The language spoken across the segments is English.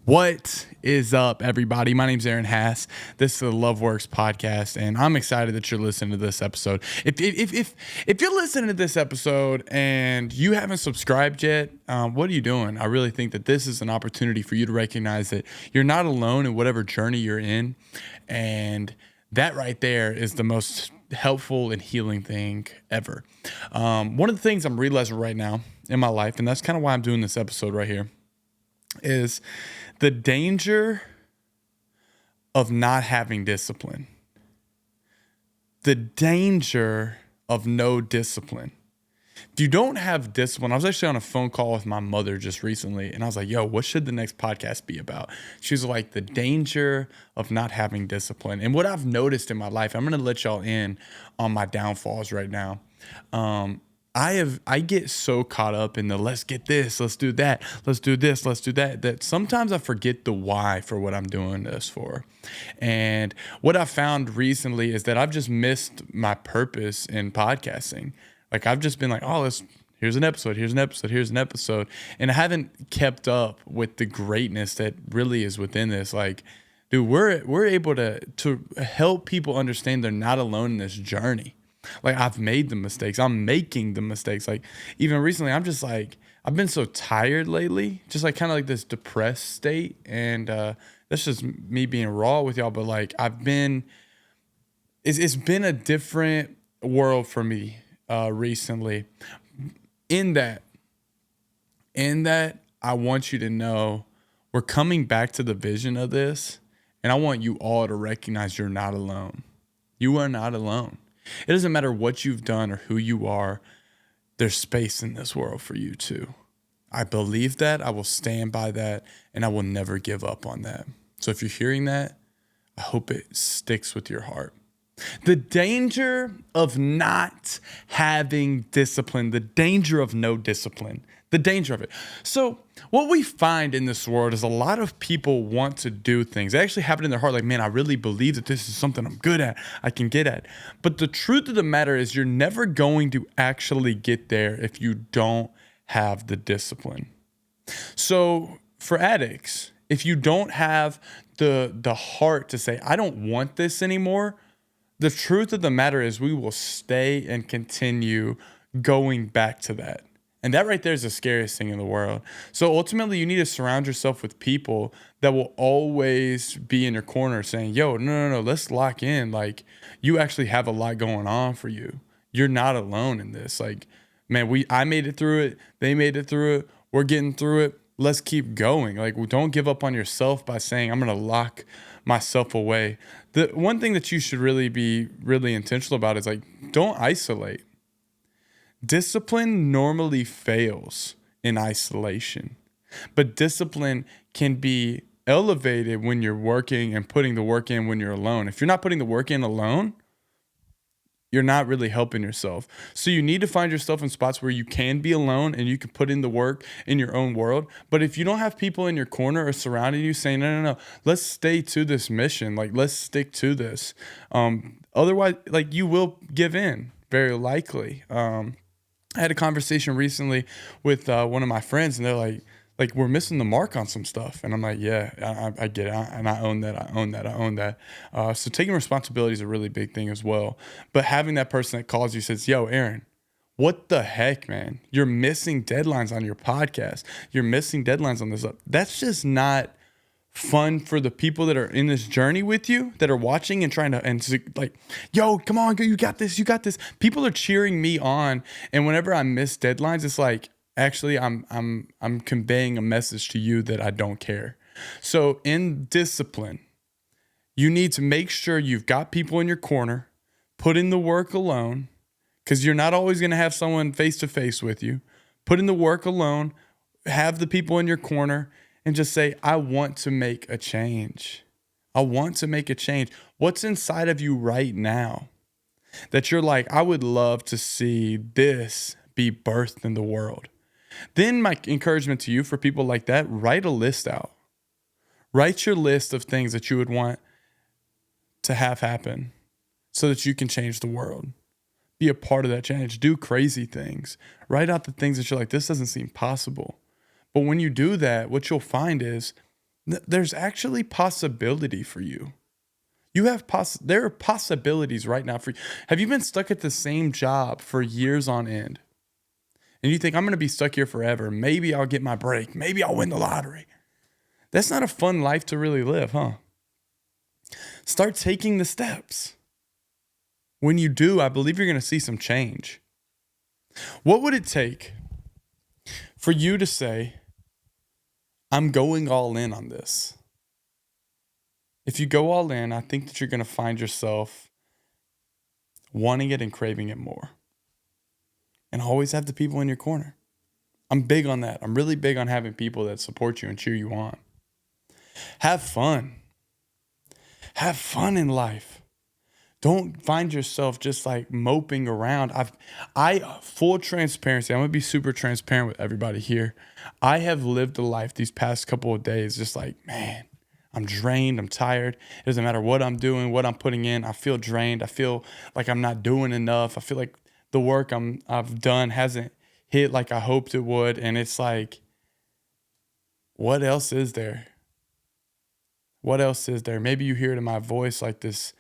What is up, everybody? My name's Aaron Haas. This is the LoveWorks podcast, and I'm excited that you're listening to this episode. If you're listening to this episode and you haven't subscribed yet, what are you doing? I really think that this is an opportunity for you to recognize that you're not alone in whatever journey you're in, and that right there is the most helpful and healing thing ever. One of the things I'm realizing right now in my life, and that's kind of why I'm doing this episode right here, is the danger of not having discipline. The danger of no discipline. If you don't have discipline, I was actually on a phone call with my mother just recently, and I was like, yo, what should the next podcast be about? She was like, the danger of not having discipline. And what I've noticed in my life, I'm going to let y'all in on my downfalls right now. I get so caught up in the let's get this, let's do that, let's do this, let's do that, that sometimes I forget the why for what I'm doing this for. And what I found recently is that I've just missed my purpose in podcasting. Like I've just been like, oh, here's an episode, here's an episode, here's an episode. And I haven't kept up with the greatness that really is within this. Like, dude, we're able to help people understand they're not alone in this journey. Like I've made the mistakes. I'm making the mistakes. Like even recently, I'm just like, I've been so tired lately, just like kind of like this depressed state. And that's just me being raw with y'all. But like it's been a different world for me recently. In that, I want you to know we're coming back to the vision of this. And I want you all to recognize you're not alone. You are not alone. It doesn't matter what you've done or who you are. There's space in this world for you too. I believe that. I will stand by that. And I will never give up on that. So if you're hearing that, I hope it sticks with your heart. The danger of not having discipline, the danger of no discipline, the danger of it. So what we find in this world is a lot of people want to do things. They actually have it in their heart like, man, I really believe that this is something I'm good at, I can get at. But the truth of the matter is you're never going to actually get there if you don't have the discipline. So for addicts, if you don't have the heart to say, I don't want this anymore, the truth of the matter is we will stay and continue going back to that. And that right there is the scariest thing in the world. So ultimately, you need to surround yourself with people that will always be in your corner saying, yo, no, let's lock in. Like, you actually have a lot going on for you. You're not alone in this. Like, man, I made it through it. They made it through it. We're getting through it. Let's keep going. Like, don't give up on yourself by saying, I'm going to lock myself away. The one thing that you should really be really intentional about is like, don't isolate. Discipline normally fails in isolation, but discipline can be elevated when you're working and putting the work in when you're alone. If you're not putting the work in alone, you're not really helping yourself. So you need to find yourself in spots where you can be alone and you can put in the work in your own world. But if you don't have people in your corner or surrounding you saying, no, let's stay to this mission. Like, let's stick to this. Otherwise, like, you will give in very likely. I had a conversation recently with one of my friends, and they're like, we're missing the mark on some stuff. And I'm like, yeah, I get it. And I own that. So taking responsibility is a really big thing as well. But having that person that calls you says, yo, Aaron, what the heck, man? You're missing deadlines on your podcast. You're missing deadlines on this. That's just not fun for the people that are in this journey with you, that are watching and trying to, and like, yo, come on, you got this. People are cheering me on. And whenever I miss deadlines, it's like, actually, I'm conveying a message to you that I don't care. So in discipline, you need to make sure you've got people in your corner, put in the work alone, because you're not always going to have someone face to face with you. Put in the work alone, have the people in your corner, and just say, I want to make a change. I want to make a change. What's inside of you right now that you're like, I would love to see this be birthed in the world? Then my encouragement to you for people like that, write a list out. Write your list of things that you would want to have happen so that you can change the world. Be a part of that change. Do crazy things. Write out the things that you're like, this doesn't seem possible. But when you do that, what you'll find is There's actually possibility for you. There are possibilities right now for you. Have you been stuck at the same job for years on end? And you think, I'm going to be stuck here forever. Maybe I'll get my break. Maybe I'll win the lottery. That's not a fun life to really live, huh? Start taking the steps. When you do, I believe you're going to see some change. What would it take for you to say, I'm going all in on this? If you go all in, I think that you're going to find yourself wanting it and craving it more. And always have the people in your corner. I'm big on that. I'm really big on having people that support you and cheer you on. Have fun. Have fun in life. Don't find yourself just like moping around. Full transparency. I'm going to be super transparent with everybody here. I have lived a life these past couple of days just like, man, I'm drained. I'm tired. It doesn't matter what I'm doing, what I'm putting in. I feel drained. I feel like I'm not doing enough. I feel like the work I've done hasn't hit like I hoped it would. And it's like, what else is there? What else is there? Maybe you hear it in my voice like this.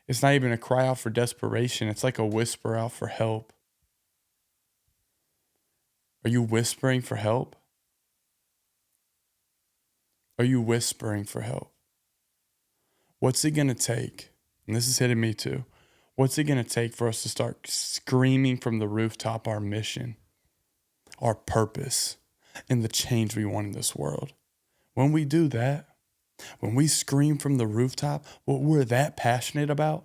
It's not even a cry out for desperation. It's like a whisper out for help. Are you whispering for help? Are you whispering for help? What's it going to take? And this is hitting me too. What's it going to take for us to start screaming from the rooftop our mission, our purpose, and the change we want in this world? When we do that, when we scream from the rooftop what we're that passionate about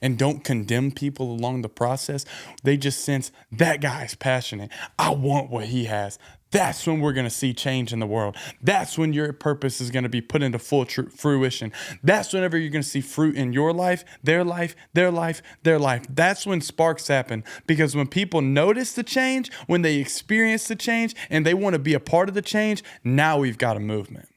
and don't condemn people along the process, they just sense that guy's passionate. I want what he has. That's when we're going to see change in the world. That's when your purpose is going to be put into full fruition. That's whenever you're going to see fruit in your life, their life, their life, their life. That's when sparks happen. Because when people notice the change, when they experience the change, and they want to be a part of the change, now we've got a movement.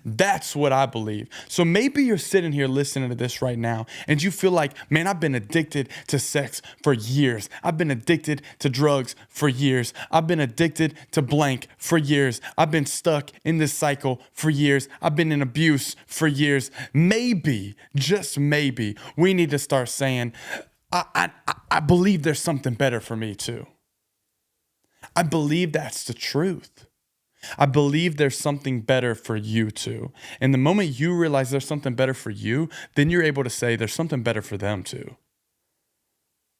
That's what I believe. So maybe you're sitting here listening to this right now and you feel like, man, I've been addicted to sex for years. I've been addicted to drugs for years. I've been addicted to blank for years. I've been stuck in this cycle for years. I've been in abuse for years. Maybe, just maybe, we need to start saying, I believe there's something better for me too. I believe that's the truth. I believe there's something better for you too. And the moment you realize there's something better for you, then you're able to say there's something better for them too.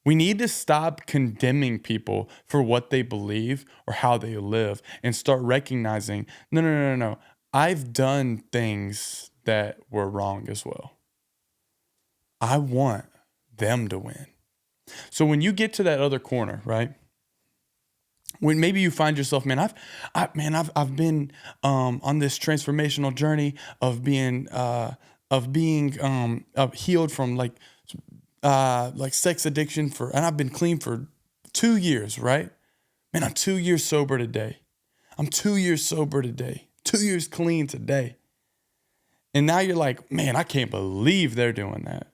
We need to stop condemning people for what they believe or how they live and start recognizing, no. I've done things that were wrong as well. I want them to win. So when you get to that other corner, right? When maybe you find yourself, man, I've been on this transformational journey of being healed from like sex addiction and I've been clean for 2 years, right? Man, I'm 2 years sober today. 2 years clean today. And now you're like, man, I can't believe they're doing that.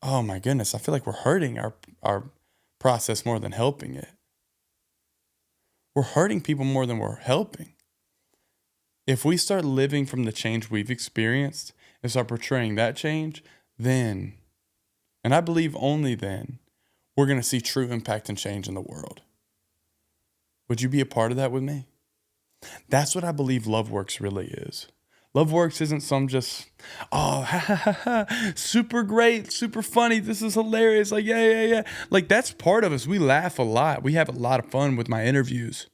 Oh my goodness, I feel like we're hurting our process more than helping it. We're hurting people more than we're helping. If we start living from the change we've experienced and start portraying that change, then, and I believe only then, we're going to see true impact and change in the world. Would you be a part of that with me? That's what I believe LoveWorks really is. LoveWorks isn't some just, super great, super funny. This is hilarious. Like, yeah. Like, that's part of us. We laugh a lot. We have a lot of fun with my interviews.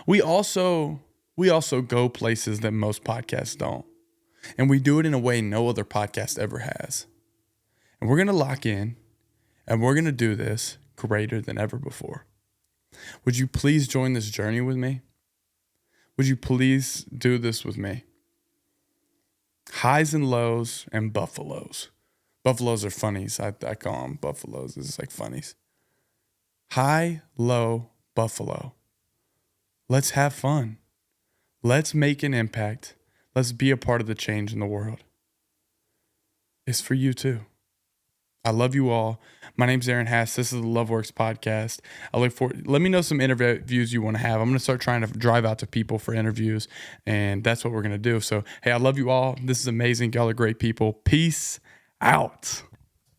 We also go places that most podcasts don't. And we do it in a way no other podcast ever has. And we're going to lock in and we're going to do this greater than ever before. Would you please join this journey with me? Would you please do this with me? Highs and lows and buffaloes. Buffaloes are funnies. I call them buffaloes. It's like funnies. High, low, buffalo. Let's have fun. Let's make an impact. Let's be a part of the change in the world. It's for you too. I love you all. My name's Aaron Hass. This is the LoveWorks podcast. I look forward. Let me know some interviews you want to have. I'm going to start trying to drive out to people for interviews, and that's what we're going to do. So, hey, I love you all. This is amazing. Y'all are great people. Peace out.